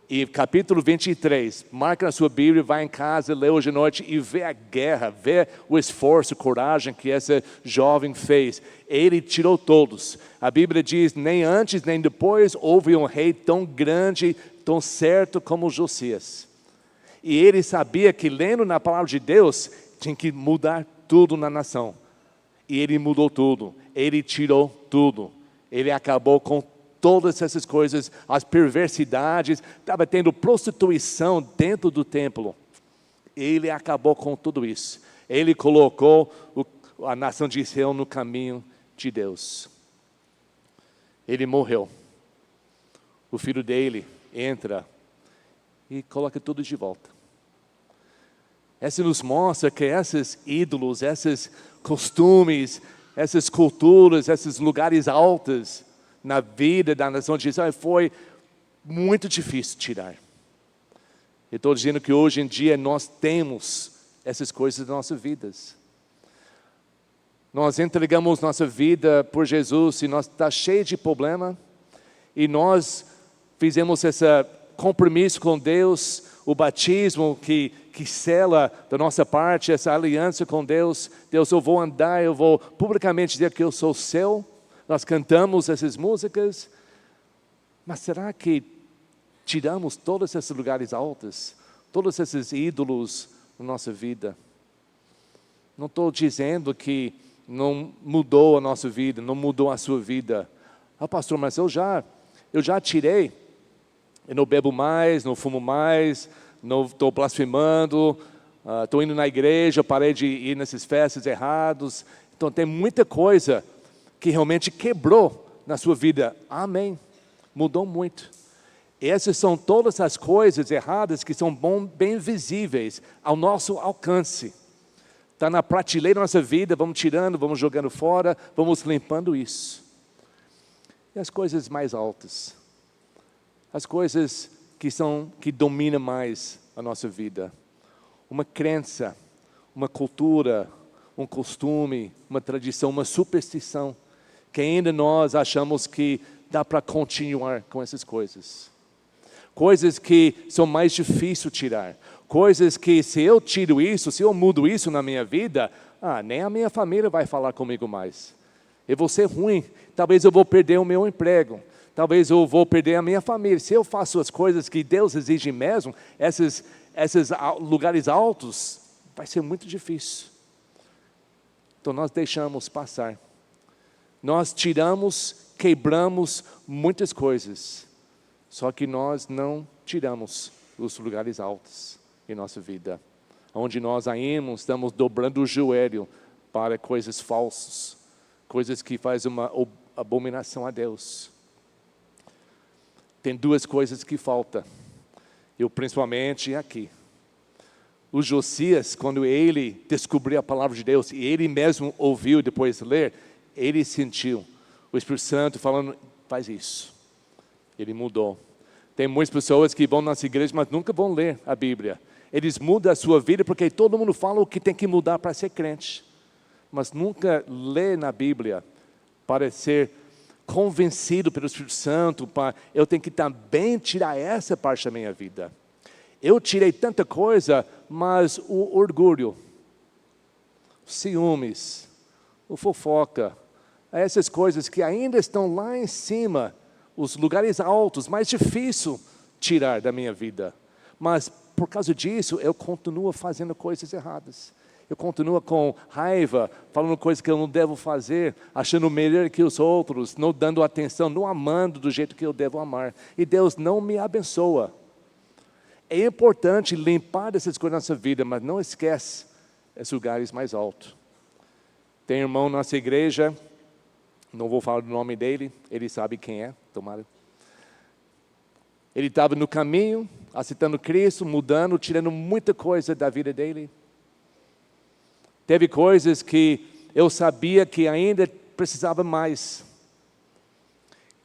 E capítulo 23, marca na sua Bíblia, vai em casa, lê hoje à noite e vê a guerra, vê o esforço, a coragem que essa jovem fez. Ele tirou todos. A Bíblia diz, nem antes nem depois houve um rei tão grande, tão certo como Josias. E ele sabia que lendo na palavra de Deus, tinha que mudar tudo na nação. E ele mudou tudo, ele tirou tudo, ele acabou com todas essas coisas, as perversidades, estava tendo prostituição dentro do templo. Ele acabou com tudo isso. Ele colocou a nação de Israel no caminho de Deus. Ele morreu. O filho dele entra e coloca tudo de volta. Essa nos mostra que esses ídolos, esses costumes, essas culturas, esses lugares altos na vida da nação de Israel foi muito difícil tirar. Eu estou dizendo que hoje em dia nós temos essas coisas nas nossas vidas. Nós entregamos nossa vida por Jesus e nós está cheio de problema e nós fizemos esse compromisso com Deus, o batismo que sela da nossa parte essa aliança com Deus. Deus, eu vou andar, eu vou publicamente dizer que eu sou seu. Nós cantamos essas músicas, mas será que tiramos todos esses lugares altos, todos esses ídolos na nossa vida? Não estou dizendo que não mudou a nossa vida, não mudou a sua vida. Ah, pastor, mas eu já tirei. Eu não bebo mais, não fumo mais, não estou blasfemando, estou indo na igreja, parei de ir nessas festas erradas. Então tem muita coisa que realmente quebrou na sua vida. Amém. Mudou muito. Essas são todas as coisas erradas que são bem visíveis ao nosso alcance. Está na prateleira da nossa vida, vamos tirando, vamos jogando fora, vamos limpando isso. E as coisas mais altas, as coisas que dominam mais a nossa vida. Uma crença, uma cultura, um costume, uma tradição, uma superstição, que ainda nós achamos que dá para continuar com essas coisas. Coisas que são mais difíceis de tirar. Coisas que se eu tiro isso, se eu mudo isso na minha vida, nem a minha família vai falar comigo mais. Eu vou ser ruim, talvez eu vou perder o meu emprego. Talvez eu vou perder a minha família. Se eu faço as coisas que Deus exige mesmo, esses lugares altos, vai ser muito difícil. Então nós deixamos passar. Nós tiramos, quebramos muitas coisas. Só que nós não tiramos os lugares altos em nossa vida. Onde nós ainda estamos dobrando o joelho para coisas falsas. Coisas que fazem uma abominação a Deus. Tem duas coisas que faltam. Eu principalmente aqui. O Josias, quando ele descobriu a palavra de Deus, e ele mesmo ouviu depois de ler, ele sentiu o Espírito Santo falando, faz isso. Ele mudou. Tem muitas pessoas que vão nas igrejas, mas nunca vão ler a Bíblia. Eles mudam a sua vida porque todo mundo fala o que tem que mudar para ser crente. Mas nunca lê na Bíblia para ser convencido pelo Espírito Santo, eu tenho que também tirar essa parte da minha vida. Eu tirei tanta coisa, mas o orgulho, os ciúmes, o fofoca, essas coisas que ainda estão lá em cima, os lugares altos, mais difícil tirar da minha vida. Mas por causa disso, eu continuo fazendo coisas erradas. Eu continuo com raiva, falando coisas que eu não devo fazer, achando melhor que os outros, não dando atenção, não amando do jeito que eu devo amar. E Deus não me abençoa. É importante limpar essas coisas na nossa vida, mas não esquece esses lugares mais altos. Tem um irmão na nossa igreja, não vou falar o nome dele, ele sabe quem é, tomara. Ele estava no caminho, aceitando Cristo, mudando, tirando muita coisa da vida dele. Teve coisas que eu sabia que ainda precisava mais.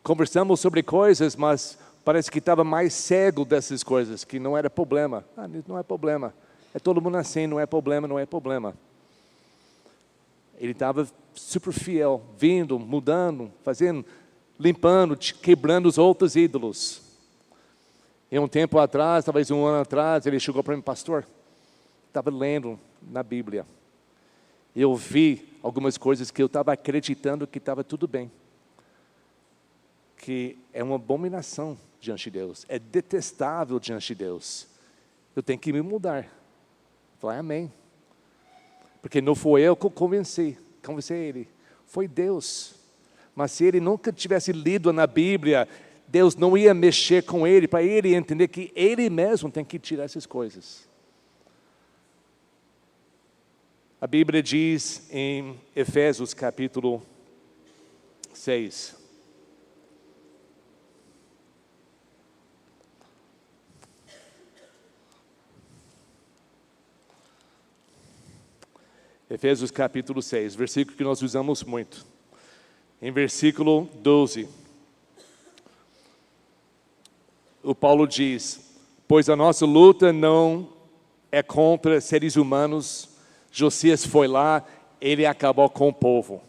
Conversamos sobre coisas, mas parece que estava mais cego dessas coisas, que não era problema. Não é problema. É todo mundo assim, não é problema, não é problema. Ele estava super fiel, vindo, mudando, fazendo, limpando, quebrando os outros ídolos. E um tempo atrás, talvez um ano atrás, ele chegou para mim, pastor, estava lendo na Bíblia. Eu vi algumas coisas que eu estava acreditando que estava tudo bem. Que é uma abominação diante de Deus. É detestável diante de Deus. Eu tenho que me mudar. Falei, amém. Porque não foi eu que convenci ele. Foi Deus. Mas se ele nunca tivesse lido na Bíblia, Deus não ia mexer com ele, para ele entender que ele mesmo tem que tirar essas coisas. A Bíblia diz em Efésios capítulo 6. Efésios capítulo 6, versículo que nós usamos muito. Em versículo 12. O Paulo diz, pois a nossa luta não é contra seres humanos. Josias foi lá, ele acabou com o povo.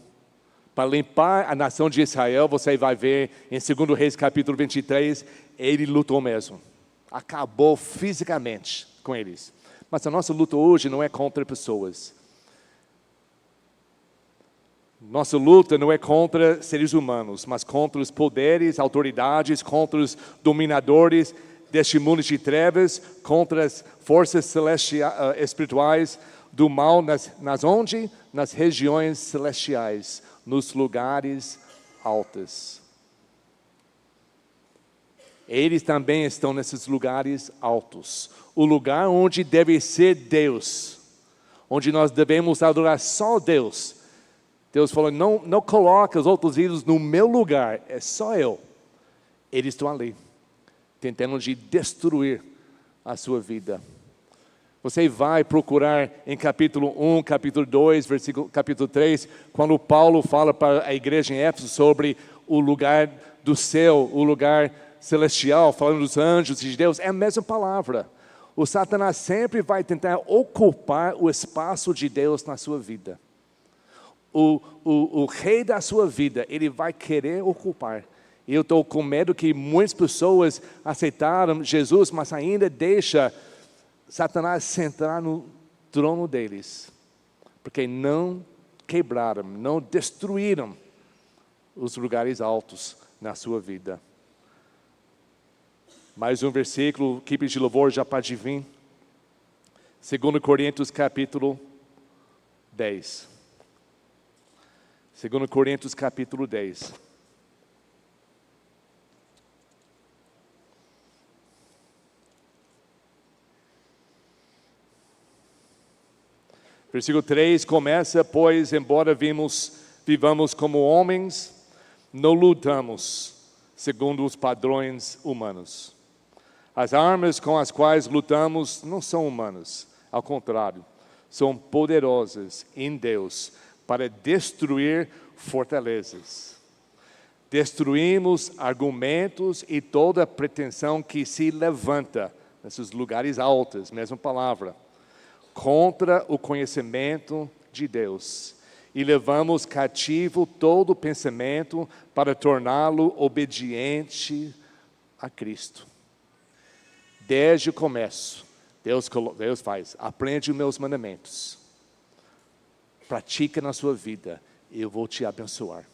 Para limpar a nação de Israel, você vai ver em 2 Reis capítulo 23, ele lutou mesmo. Acabou fisicamente com eles. Mas a nossa luta hoje não é contra pessoas. Nossa luta não é contra seres humanos, mas contra os poderes, autoridades, contra os dominadores deste mundo de trevas, contra as forças celestiais, espirituais do mal, nas regiões celestiais, nos lugares altos. Eles também estão nesses lugares altos. O lugar onde deve ser Deus, onde nós devemos adorar só Deus. Deus falou, não coloque os outros ídolos no meu lugar, é só eu. Eles estão ali, tentando de destruir a sua vida. Você vai procurar em capítulo 1, capítulo 2, capítulo 3, quando Paulo fala para a igreja em Éfeso sobre o lugar do céu, o lugar celestial, falando dos anjos de Deus, é a mesma palavra. O Satanás sempre vai tentar ocupar o espaço de Deus na sua vida. O rei da sua vida, ele vai querer ocupar. E eu estou com medo que muitas pessoas aceitaram Jesus, mas ainda deixa Satanás sentar no trono deles, porque não quebraram, não destruíram os lugares altos na sua vida. Mais um versículo, equipe de louvor já pode vir. 2 Coríntios capítulo 10. 2 Coríntios capítulo 10. Versículo 3 começa, pois, embora vivamos como homens, não lutamos segundo os padrões humanos. As armas com as quais lutamos não são humanas, ao contrário, são poderosas em Deus para destruir fortalezas. Destruímos argumentos e toda pretensão que se levanta nesses lugares altos, mesma palavra, contra o conhecimento de Deus. E levamos cativo todo pensamento para torná-lo obediente a Cristo. Desde o começo, Deus faz, aprende os meus mandamentos. Pratica na sua vida, eu vou te abençoar.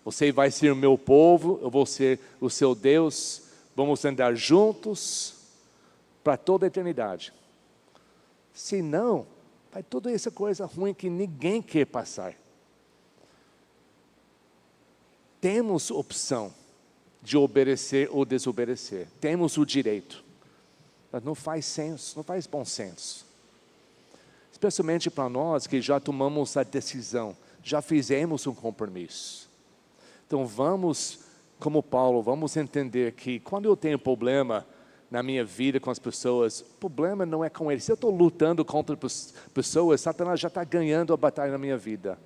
Você vai ser o meu povo, eu vou ser o seu Deus. Vamos andar juntos para toda a eternidade. Se não, vai toda essa coisa ruim que ninguém quer passar. Temos opção de obedecer ou desobedecer. Temos o direito. Mas não faz senso, não faz bom senso. Especialmente para nós que já tomamos a decisão, já fizemos um compromisso. Então vamos, como Paulo, vamos entender que quando eu tenho problema na minha vida com as pessoas, o problema não é com eles. Se eu estou lutando contra pessoas, Satanás já está ganhando a batalha na minha vida.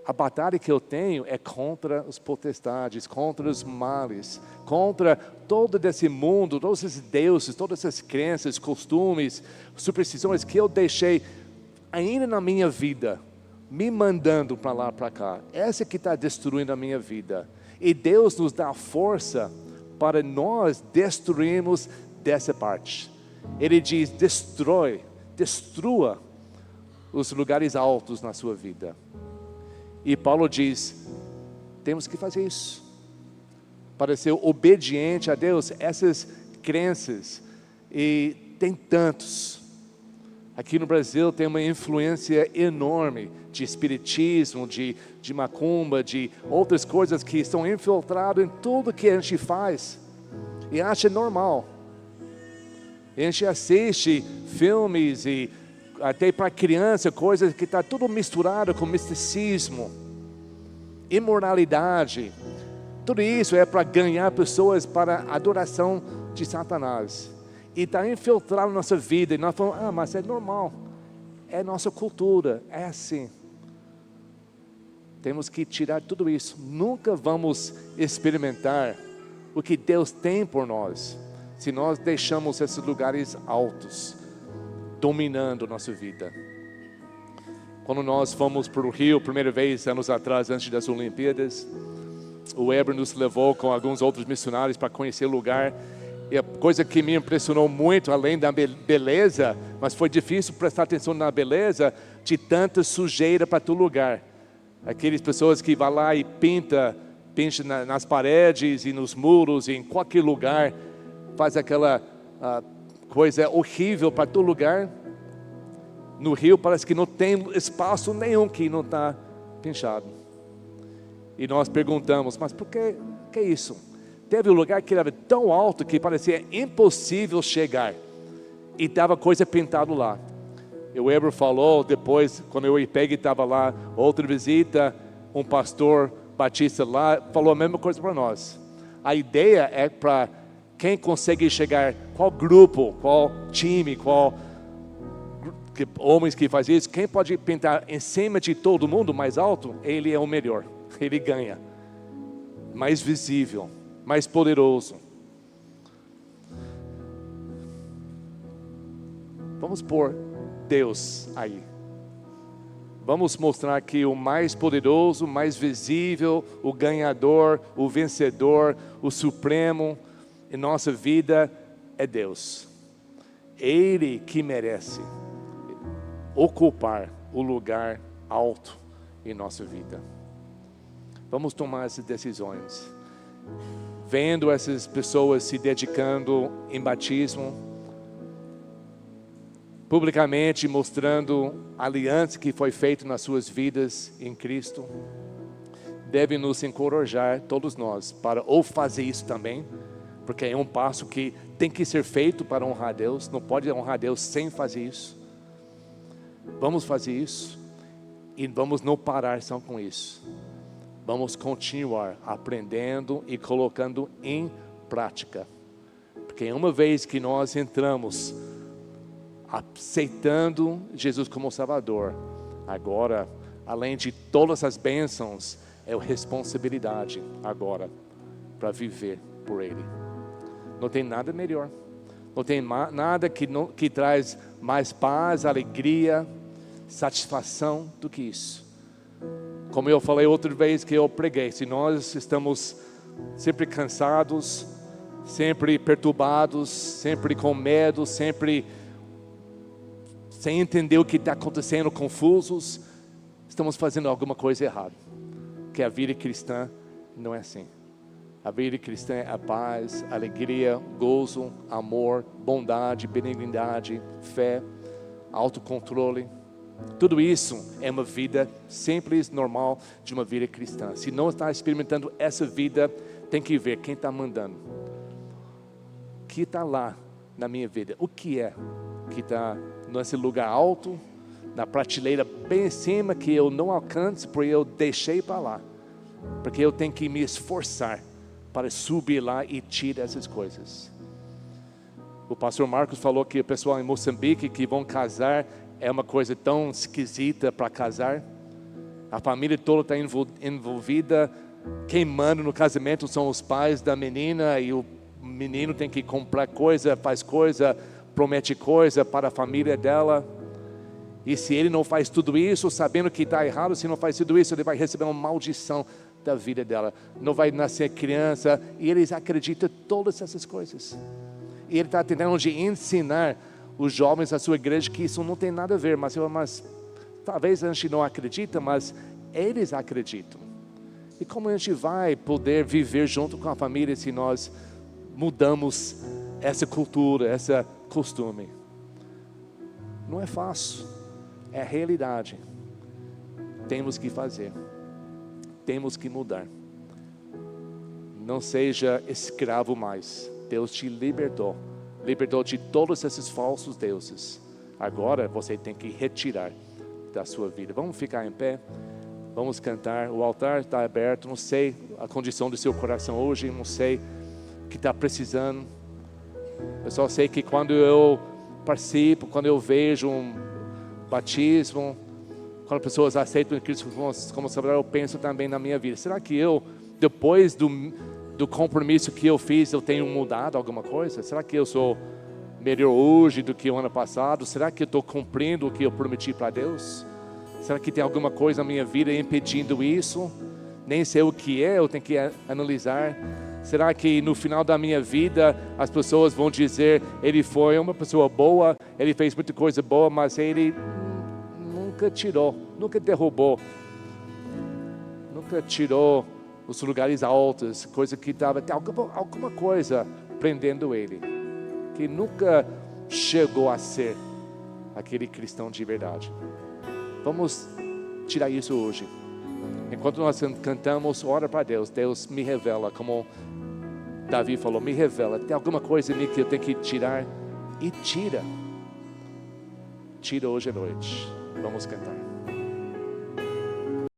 A batalha que eu tenho é contra os potestades, contra os males, contra todo esse mundo, todos esses deuses, todas essas crenças, costumes, superstições que eu deixei ainda na minha vida, me mandando para lá, para cá. Essa que está destruindo a minha vida. E Deus nos dá força para nós destruirmos dessa parte. Ele diz, destrua os lugares altos na sua vida. E Paulo diz, temos que fazer isso. Para ser obediente a Deus, essas crenças, e tem tantos. Aqui no Brasil tem uma influência enorme de espiritismo, de macumba, de outras coisas que estão infiltradas em tudo que a gente faz. E acha normal. A gente assiste filmes e até para criança, coisas que está tudo misturado com misticismo, imoralidade. Tudo isso é para ganhar pessoas para a adoração de Satanás. E está infiltrado na nossa vida. E nós falamos, mas é normal. É nossa cultura, é assim. Temos que tirar tudo isso. Nunca vamos experimentar o que Deus tem por nós, se nós deixamos esses lugares altos dominando nossa vida. Quando nós fomos para o Rio, primeira vez, anos atrás, antes das Olimpíadas, o Weber nos levou com alguns outros missionários para conhecer o lugar. E a coisa que me impressionou muito, além da beleza, mas foi difícil prestar atenção na beleza, de tanta sujeira para todo lugar. Aquelas pessoas que vão lá e pintam nas paredes e nos muros, e em qualquer lugar, faz aquela coisa horrível para todo lugar. No Rio parece que não tem espaço nenhum que não está pinchado. E nós perguntamos, mas por que isso? Teve um lugar que era tão alto que parecia impossível chegar. E estava coisa pintada lá. E o Weber falou depois, quando eu e Peggy estava lá, outra visita, um pastor batista lá, falou a mesma coisa para nós. A ideia é para quem consegue chegar, qual grupo, qual time, homens que fazem isso, quem pode pintar em cima de todo mundo mais alto, ele é o melhor, ele ganha. Mais visível, mais poderoso. Vamos pôr Deus aí. Vamos mostrar que o mais poderoso, mais visível, o ganhador, o vencedor, o supremo em nossa vida é Deus. Ele que merece ocupar o lugar alto em nossa vida. Vamos tomar essas decisões. vendo essas pessoas se dedicando em batismo, publicamente mostrando a aliança que foi feita nas suas vidas em Cristo, deve nos encorajar, todos nós, para ou fazer isso também, porque é um passo que tem que ser feito para honrar a Deus, não pode honrar a Deus sem fazer isso. Vamos fazer isso e vamos não parar só com isso. Vamos continuar aprendendo e colocando em prática, porque uma vez que nós entramos aceitando Jesus como Salvador, agora, além de todas as bênçãos, é a responsabilidade agora para viver por Ele. Não tem nada melhor, não tem nada que traz mais paz, alegria, satisfação do que isso. Como eu falei outra vez que eu preguei, se nós estamos sempre cansados, sempre perturbados, sempre com medo, sempre sem entender o que está acontecendo, confusos, estamos fazendo alguma coisa errada. Porque a vida cristã não é assim. A vida cristã é a paz, alegria, gozo, amor, bondade, benignidade, fé, autocontrole. Tudo isso é uma vida simples, normal, de uma vida cristã. Se não está experimentando essa vida, tem que ver quem está mandando. O que está lá na minha vida? O que é que está nesse lugar alto, na prateleira bem em cima, que eu não alcanço, porque eu deixei para lá. Porque eu tenho que me esforçar para subir lá e tirar essas coisas. O pastor Marcos falou que o pessoal em Moçambique que vão casar é uma coisa tão esquisita para casar. A família toda está envolvida. Quem manda no casamento são os pais da menina, e o menino tem que comprar coisa, faz coisa, promete coisa para a família dela. E se ele não faz tudo isso, sabendo que está errado, se não faz tudo isso, ele vai receber uma maldição da vida dela. Não vai nascer criança. E eles acreditam em todas essas coisas. E ele está tentando ensinar os jovens da sua igreja que isso não tem nada a ver. Mas talvez a gente não acredita, mas eles acreditam. E como a gente vai poder viver junto com a família se nós mudamos essa cultura, esse costume? Não é fácil, é a realidade. Temos que fazer, temos que mudar. Não seja escravo mais. Deus te libertou de todos esses falsos deuses. Agora você tem que retirar da sua vida. Vamos ficar em pé, vamos cantar. O altar está aberto. Não sei a condição do seu coração hoje, não sei o que está precisando. Eu só sei que quando eu participo, quando eu vejo um batismo, quando pessoas aceitam Cristo como Salvador, eu penso também na minha vida. Será que eu, depois do compromisso que eu fiz, eu tenho mudado alguma coisa? Será que eu sou melhor hoje do que o ano passado? Será que eu estou cumprindo o que eu prometi para Deus? Será que tem alguma coisa na minha vida impedindo isso? Nem sei o que é, eu tenho que analisar. Será que no final da minha vida as pessoas vão dizer: ele foi uma pessoa boa, ele fez muita coisa boa, mas ele nunca tirou, nunca derrubou, nunca tirou os lugares altos, coisa que estava, alguma coisa prendendo ele, que nunca chegou a ser aquele cristão de verdade. Vamos tirar isso hoje. Enquanto nós cantamos, ora para Deus. Deus me revela, como Davi falou, me revela, tem alguma coisa em mim que eu tenho que tirar, e tira hoje à noite. Vamos cantar.